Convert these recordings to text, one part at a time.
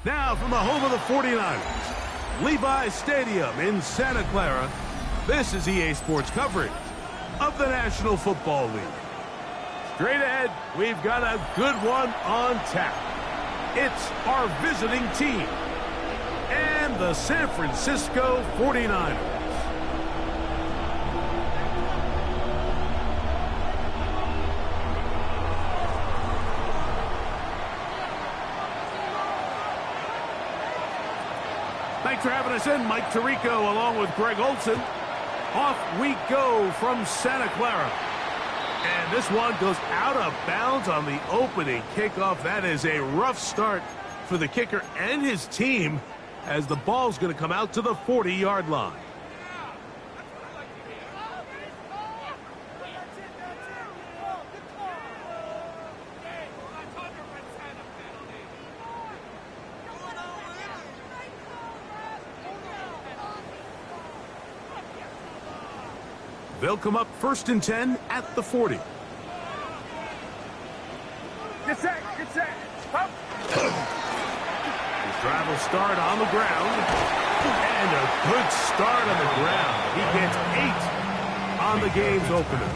Now from the home of the 49ers, Levi's Stadium in Santa Clara, this is EA Sports coverage of the National Football League. Straight ahead, we've got a good one on tap. It's our visiting team and the San Francisco 49ers. Thanks for having us in, Mike Tirico, along with Greg Olson. Off we go from Santa Clara. And this one goes out of bounds on the opening kickoff. That is a rough start for the kicker and his team, as the ball's going to come out to the 40-yard line. They'll come up 1st and 10 at the 40. Get set, get set. Up. His drive will start on the ground. And a good start on the ground. He gets 8 on the game's opener.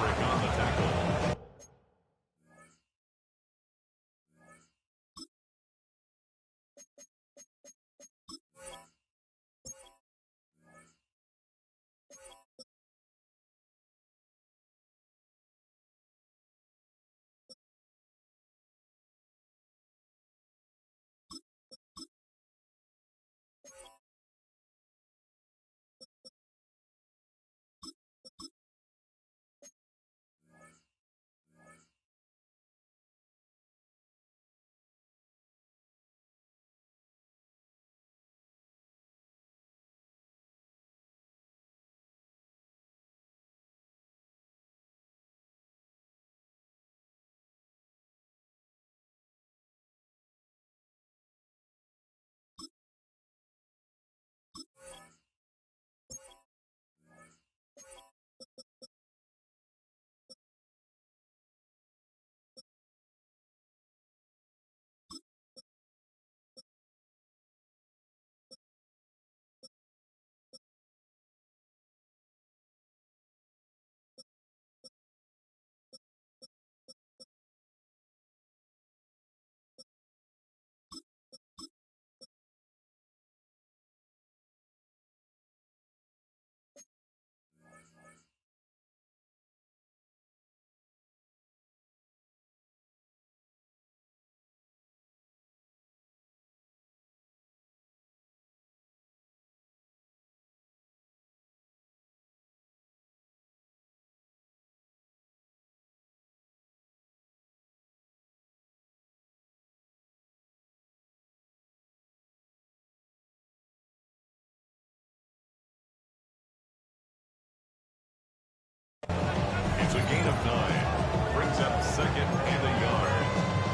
It's a gain of 9. Brings up 2nd and a yard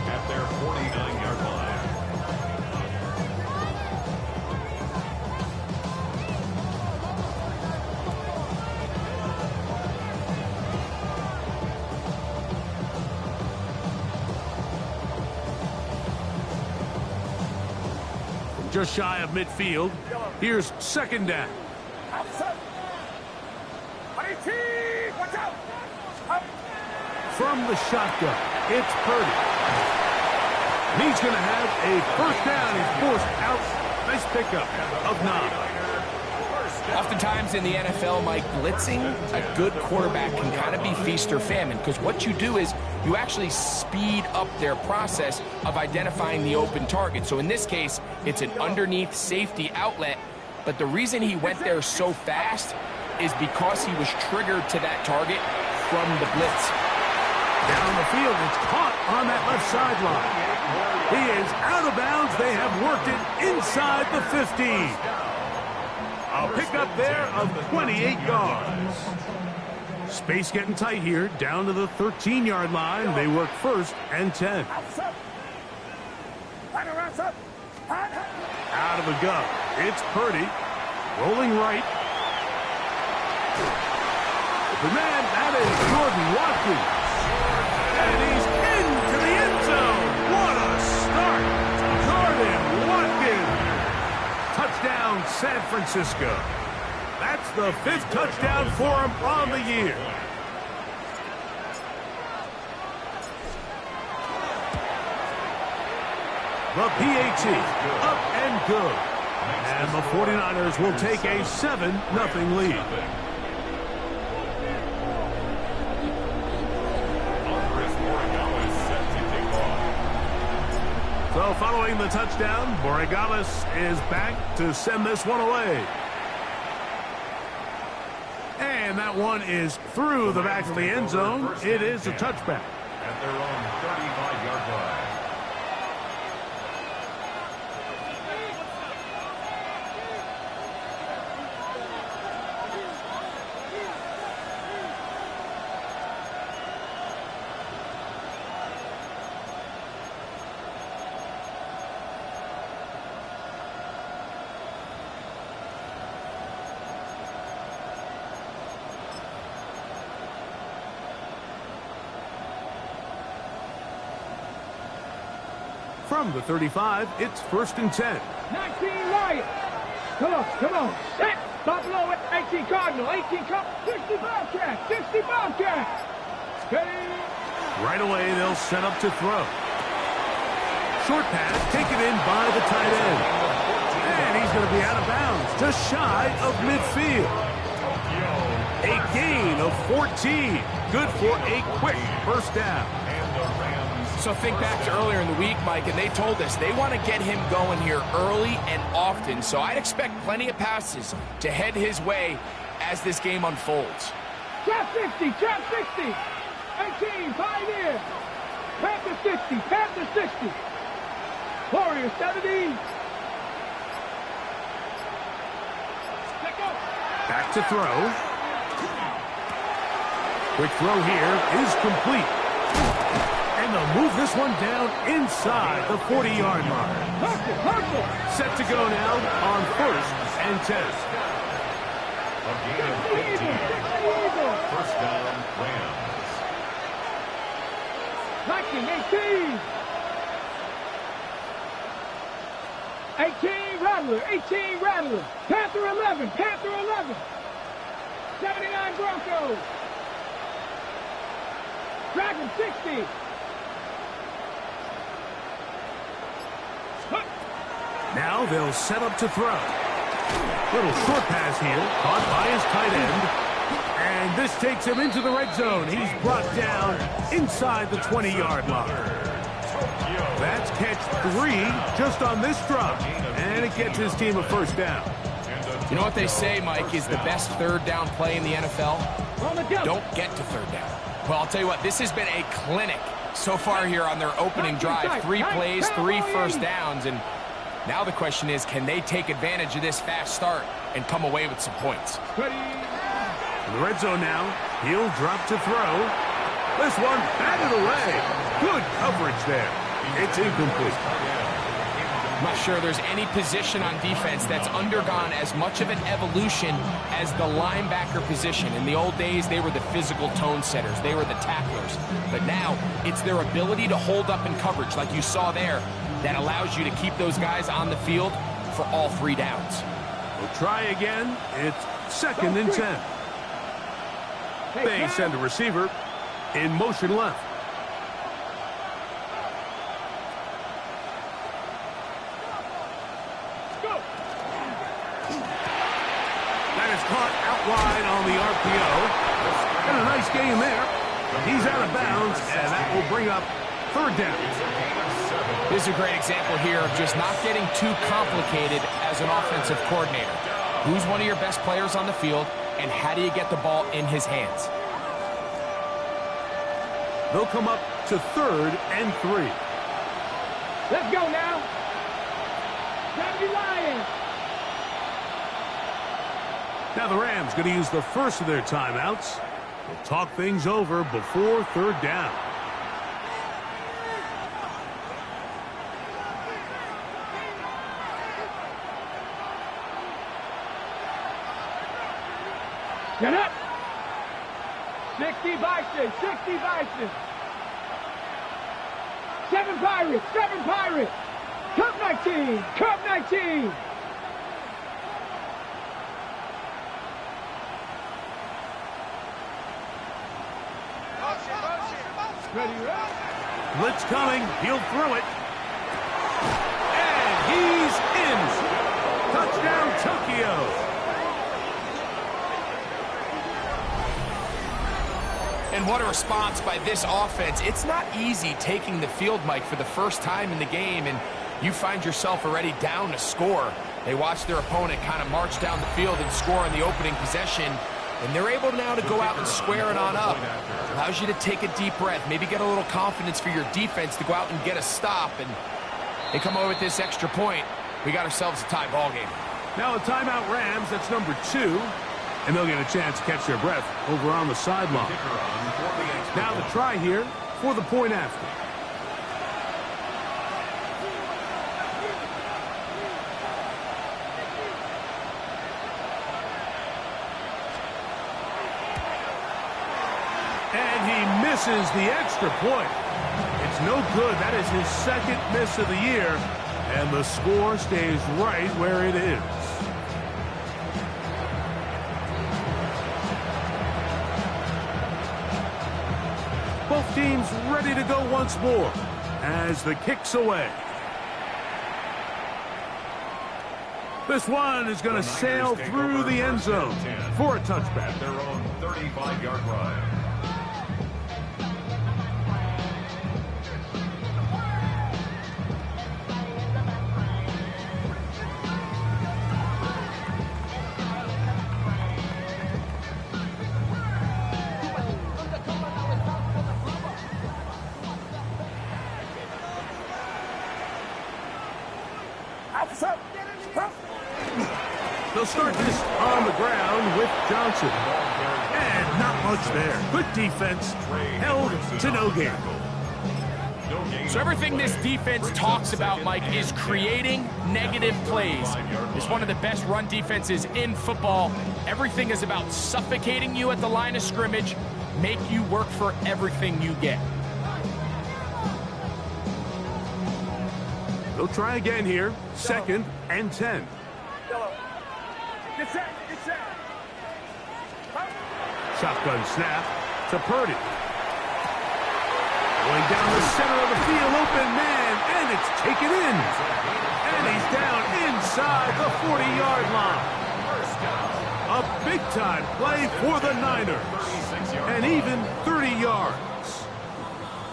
at their 49-yard line. From just shy of midfield, here's 2nd down. Watch out. Up. From the shotgun, it's Purdy. And he's going to have a 1st down. He's forced out. Nice pickup of 9. Oftentimes in the NFL, Mike, blitzing, a good quarterback can kind of be feast or famine, because what you do is you actually speed up their process of identifying the open target. So in this case, it's an underneath safety outlet, but the reason he went there so fast is because he was triggered to that target from the blitz. Down the field, it's caught on that left sideline. He is out of bounds. They have worked it inside the 15. A pickup there of 28 yards. Space getting tight here, down to the 13-yard line. They work 1st and 10. Out of the gun, it's Purdy, rolling right. The man, that is Jordan Watkins. And he's into the end zone. What a start. Jordan Watkins Francisco. That's the 5th touchdown for him on the year. The PAT, up and good. And the 49ers will take a 7-0 lead. So following the touchdown, Borregales is back to send this one away. And that one is through the back of the end zone. It is a touchback. At their own 35-yard line. From the 35, it's 1st and 10. 19 Lions. Come on, come on. Set. Buffalo, 18 Cardinal, 18 Cardinal, 60 Bobcats, 60 Bobcats. Steady. Right away, they'll set up to throw. Short pass taken in by the tight end. And he's going to be out of bounds, just shy of midfield. A gain of 14. Good for a quick first down. So think back to earlier in the week, Mike, and they told us they want to get him going here early and often. So I'd expect plenty of passes to head his way as this game unfolds. Trap 60, trap 60. 18, Pioneer. Panther 60, Panther 60. Warrior 70. Back to throw. Quick throw here is complete. And they'll move this one down inside the 40-yard line. Set to go now on 1st and 10. A gain of 15. First down, Rams. 19, 18. 18, Rattler, 18, Rattler. Panther 11, Panther 11. 79 Broncos. Dragon 60. Now they'll set up to throw. Little short pass here, caught by his tight end. And this takes him into the red zone. He's brought down inside the 20-yard line. That's catch 3 just on this drop. And it gets his team a first down. You know what they say, Mike, is the best third down play in the NFL? Don't get to third down. Well, I'll tell you what, this has been a clinic so far here on their opening drive. 3 plays, 3 first downs, and now the question is, can they take advantage of this fast start and come away with some points? In the red zone now, he'll drop to throw. This one batted away. Good coverage there. It's incomplete. I'm not sure there's any position on defense that's undergone as much of an evolution as the linebacker position. In the old days, they were the physical tone setters. They were the tacklers. But now, it's their ability to hold up in coverage, like you saw there, that allows you to keep those guys on the field for all 3 downs. We'll try again. It's 2nd and 10. They send a receiver in motion left. That is caught out wide on the RPO. And a nice game there. He's out of bounds, and that will bring up 3rd down. This is a great example here of just not getting too complicated as an offensive coordinator. Who's one of your best players on the field, and how do you get the ball in his hands? They'll come up to 3rd and 3. Let's go now. W Lions. Now the Rams going to use the first of their timeouts. They'll talk things over before 3rd down. Get up. 60 Bison, 60 Bison. 7 Pirates, 7 Pirates. Cup 19, Cup 19. Blitz coming. He'll throw it. And he's in. Touchdown, Tokyo. And what a response by this offense. It's not easy taking the field, Mike, for the first time in the game, and you find yourself already down to score. They watch their opponent kind of march down the field and score on the opening possession, and they're able now to go out and square it on up. Allows you to take a deep breath, maybe get a little confidence for your defense to go out and get a stop, and they come over with this extra point. We got ourselves a tie ball game. Now a timeout Rams, that's number 2. And they'll get a chance to catch their breath over on the sideline. Now the try here for the point after. And he misses the extra point. It's no good. That is his second miss of the year. And the score stays right where it is. Both teams ready to go once more as the kick's away. This one is going to sail through the end zone for a touchback. Their own 35-yard line. They'll start this on the ground with Johnson. And not much there. Good defense. Held to no gain. So everything this defense talks about, Mike, is creating negative plays. It's one of the best run defenses in football. Everything is about suffocating you at the line of scrimmage, make you work for everything you get. They'll try again here. 2nd and 10. Shotgun snap to Purdy. Going down the center of the field, open man, and it's taken in. And he's down inside the 40-yard line. A big-time play for the Niners. And even 30 yards.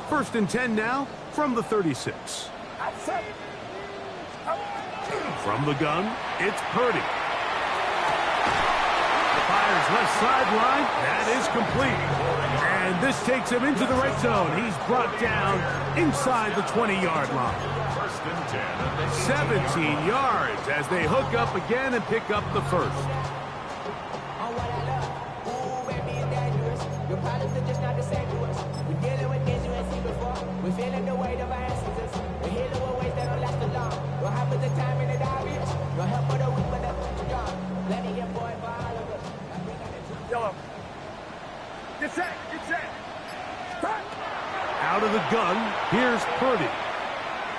1st and 10 now from the 36. From the gun, it's Purdy. Fires left sideline. That is complete. And this takes him into the red zone. He's brought down inside the 20-yard line. 17 yards as they hook up again and pick up the first. Out of the gun, here's Purdy.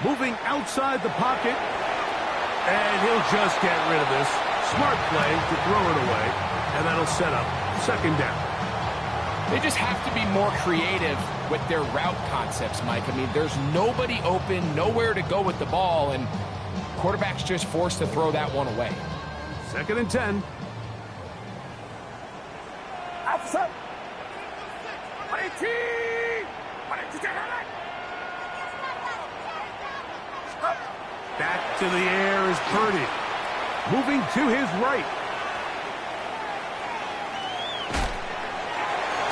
Moving outside the pocket. And he'll just get rid of this. Smart play to throw it away. And that'll set up 2nd down. They just have to be more creative with their route concepts, Mike. I mean, there's nobody open, nowhere to go with the ball, and quarterback's just forced to throw that one away. 2nd and 10. Back to the air is Purdy. Moving to his right.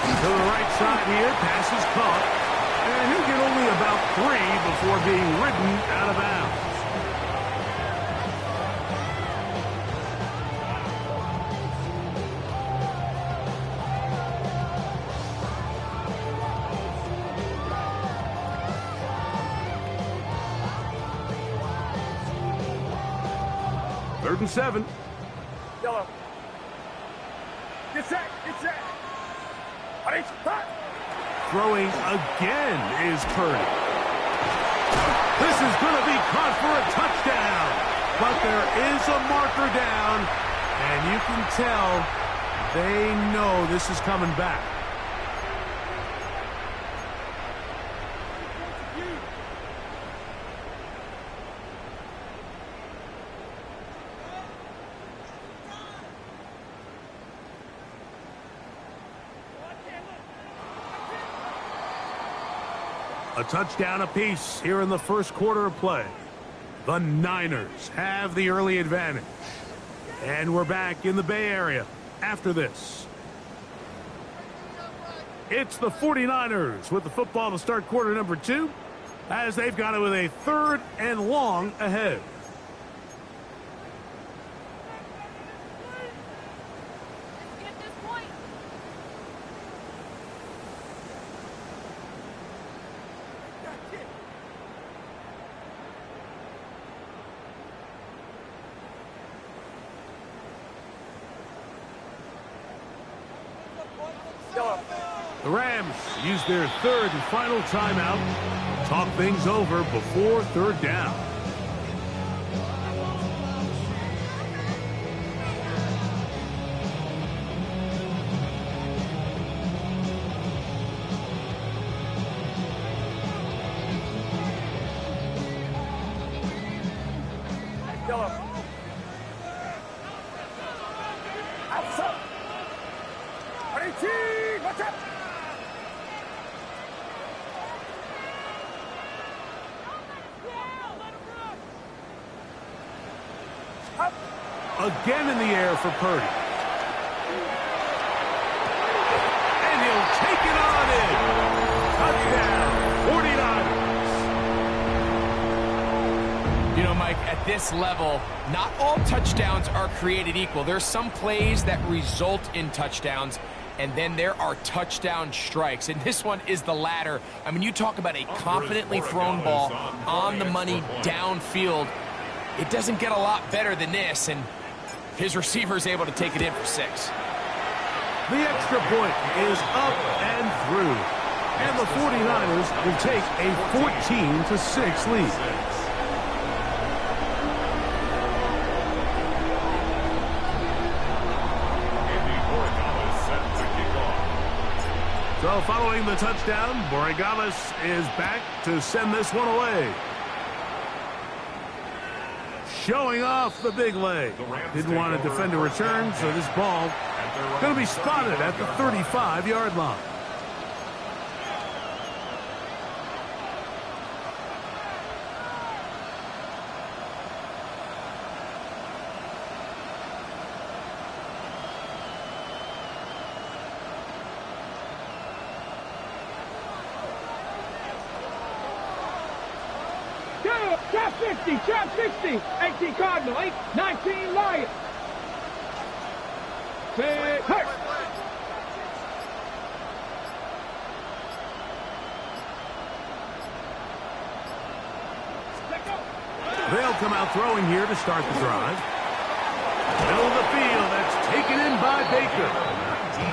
To the right side here, pass is caught. And he'll get only about 3 before being ridden out of bounds. Third and 7. Yellow. Get set. Throwing again is Purdy. This is going to be caught for a touchdown. But there is a marker down, and you can tell they know this is coming back. A touchdown apiece here in the first quarter of play. The Niners have the early advantage. And we're back in the Bay Area after this. It's the 49ers with the football to start quarter number 2 as they've got it with a 3rd and long ahead. The Rams use their 3rd and final timeout. Talk things over before 3rd down. Again in the air for Purdy. And he'll take it on in. Touchdown, 49ers. You know, Mike, at this level, not all touchdowns are created equal. There's some plays that result in touchdowns, and then there are touchdown strikes. And this one is the latter. I mean, you talk about a confidently thrown ball on the money downfield. It doesn't get a lot better than this, and his receiver is able to take it in for 6. The extra point is up and through. And the 49ers will take a 14-6 lead. So following the touchdown, Borregales is back to send this one away. Showing off the big leg. Didn't want to defend a return, so this ball going to be spotted at the 35-yard line. Trap 50, trap 60. 18 Cardinal, 19 Lions. 6, hurt. They'll come out throwing here to start the drive. Middle of the field, that's taken in by Baker.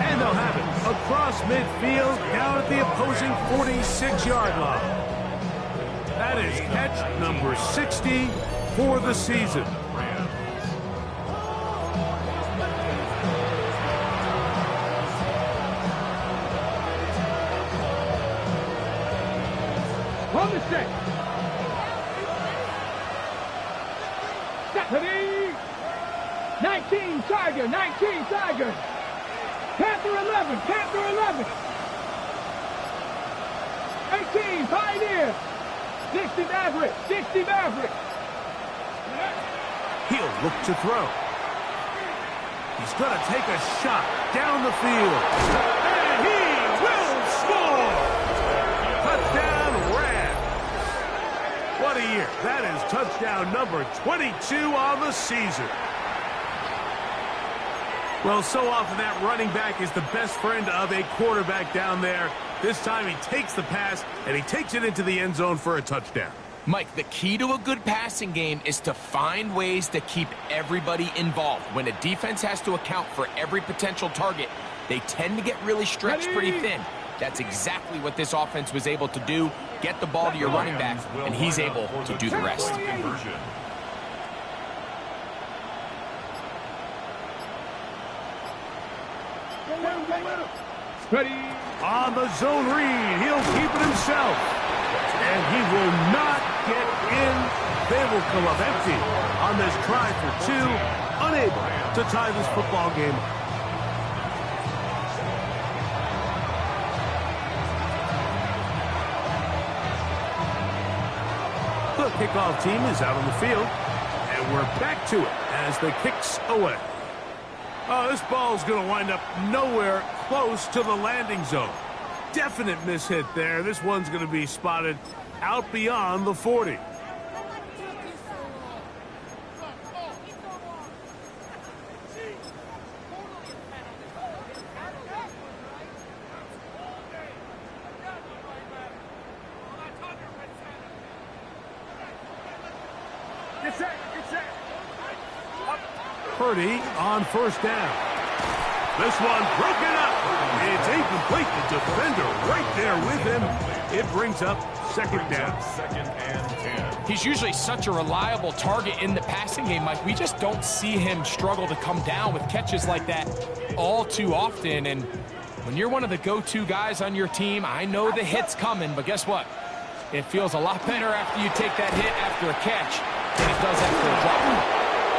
And they'll have it across midfield down at the opposing 46-yard line. That is catch number 60 for the season. On the set. Stephanie. 19 Tiger, 19 Tiger. Panther 11, Panther 11. 18 Pioneer. 60 Maverick, 60 Maverick. He'll look to throw. He's going to take a shot down the field. And he will score! Touchdown, Rams. What a year. That is touchdown number 22 on the season. Well, so often that running back is the best friend of a quarterback down there. This time he takes the pass, and he takes it into the end zone for a touchdown. Mike, the key to a good passing game is to find ways to keep everybody involved. When a defense has to account for every potential target, they tend to get really stretched pretty thin. That's exactly what this offense was able to do. Get the ball to your running back, and he's able to do the rest. Ready. On the zone read, he'll keep it himself. And he will not get in. They will come up empty on this try for 2, unable to tie this football game. kickoff team is out on the field. And we're back to it as the kick's away. Oh, this ball's going to wind up nowhere close to the landing zone. Definite mishit there. This one's going to be spotted out beyond the 40. Purdy on first down. This one broken up. It's incomplete. The defender right there with him. It brings up second down. Second and 10. He's usually such a reliable target in the passing game, Mike. We just don't see him struggle to come down with catches like that all too often. And when you're one of the go-to guys on your team, I know the hit's coming, but guess what? It feels a lot better after you take that hit after a catch than it does after a drop.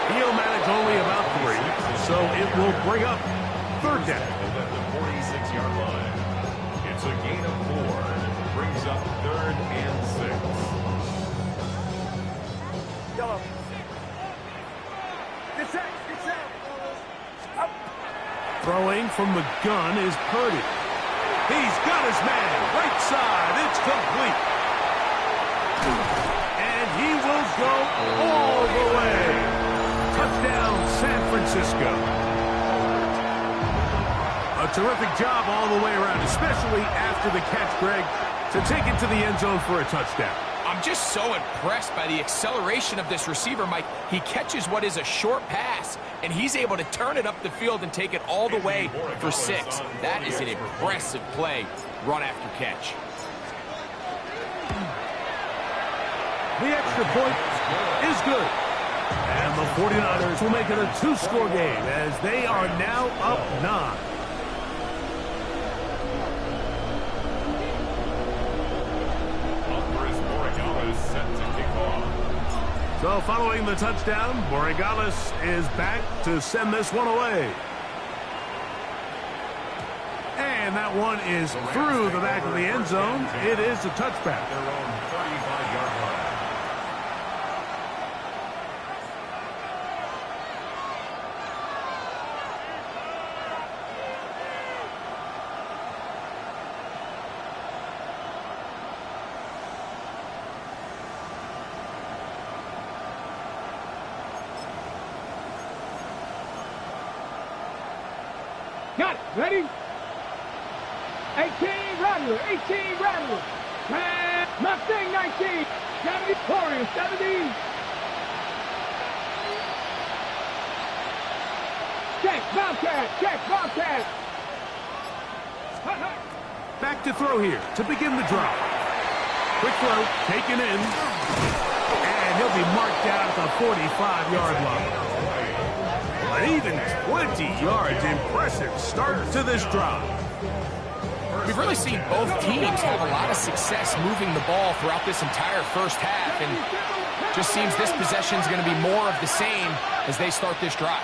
He'll manage only about 3, so it will bring up third down. At the 46-yard line. It's a gain of 4. Brings up third and 6. Throwing from the gun is Purdy. He's got his man. Right side. It's complete. And he will go all the way. Touchdown, San Francisco. A terrific job all the way around, especially after the catch, Greg, to take it to the end zone for a touchdown. I'm just so impressed by the acceleration of this receiver, Mike. He catches what is a short pass, and he's able to turn it up the field and take it all the way for 6. That is an impressive play, run after catch. The extra point is good. And the 49ers will make it a 2-score game as they are now up 9. Set to kick off. So following the touchdown, Borregales is back to send this one away. And that one is through the back of the end zone. It is a touchback. Their own 35-yard line. Got it. Ready? 18 Rattler. 18 Rattler. Mustang 19. 70 Warrior. 70. Check. Bobcat. Check. Bobcat. Back to throw here to begin the drive. Quick throw taken in. And he'll be marked down at the 45-yard line. An even 20 yards. Impressive start to this drive. We've really seen both teams have a lot of success moving the ball throughout this entire first half, and just seems this possession is going to be more of the same as they start this drive.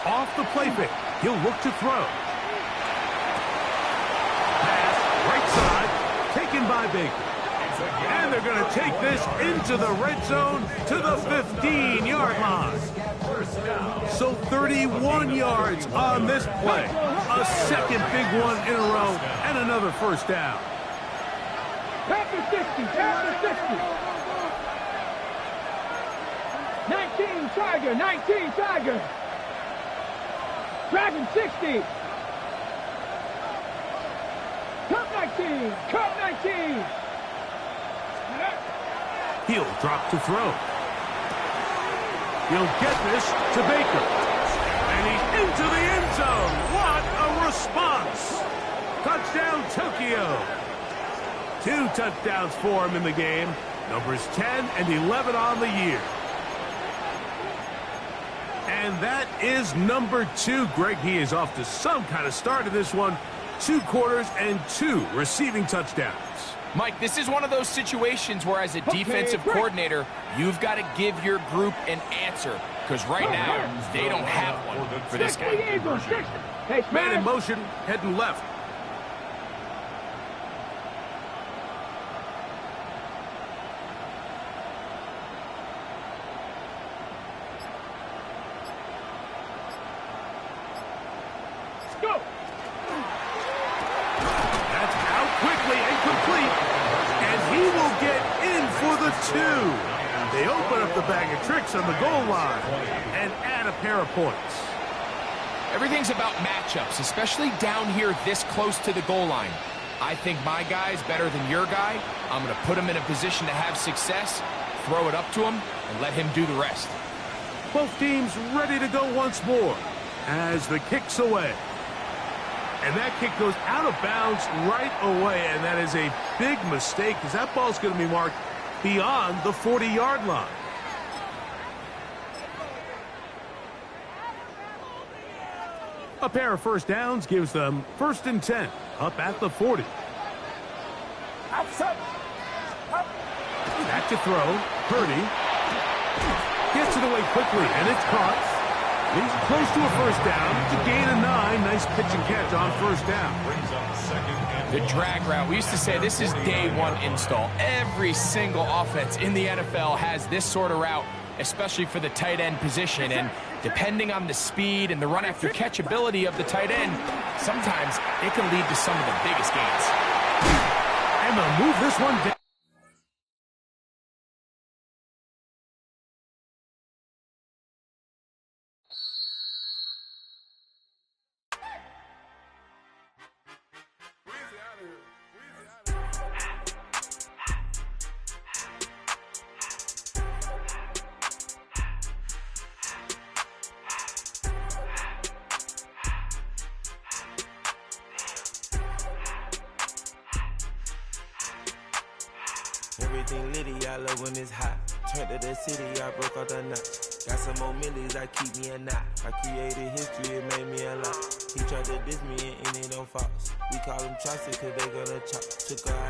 Off the play fake. He'll look to throw. Right side, taken by Baker. And they're going to take this into the red zone to the 15-yard line. So 31 yards on this play. A second big one in a row and another first down. Panther 60. Panther 60. 19 Tiger. 19 Tiger. Dragon 60. Cup 19. Cup 19. He'll drop to throw. He'll get this to Baker. And he's into the end zone. What a response. Touchdown, Tokyo. 2 touchdowns for him in the game. Numbers 10 and 11 on the year. And that is number 2. Greg, he is off to some kind of start in this one. 2 quarters and 2 receiving touchdowns. Mike, this is one of those situations where as a defensive coordinator, you've got to give your group an answer. Because right now, they don't have one for this guy. Man in motion, heading left. Go. That's out quickly and complete. And he will get in for the 2. They open up the bag of tricks on the goal line and add a pair of points. Everything's about matchups, especially down here this close to the goal line. I think my guy's better than your guy. I'm going to put him in a position to have success, throw it up to him, and let him do the rest. Both teams ready to go once more as the kick's away. And that kick goes out of bounds right away, and that is a big mistake because that ball's going to be marked beyond the 40-yard line. A pair of first downs gives them 1st and 10, up at the 40. Back to throw. Purdy gets it away quickly, and it's caught. He's close to a first down. It's a gain of 9. Nice pitch and catch on first down. Brings up second and The 1. drag route, we used to say this is day one install. Every single offense in the NFL has this sort of route, especially for the tight end position. And depending on the speed and the run after catch ability of the tight end, sometimes it can lead to some of the biggest gains. And they'll move this one down. Everything litty, I love when it's hot. Turned to the city, I broke all the knots. Got some more millies, I keep me a knot. I created history, it made me a lot. He tried to diss me and it don't false. We call him Chaucer cause they gonna chop. Took her out of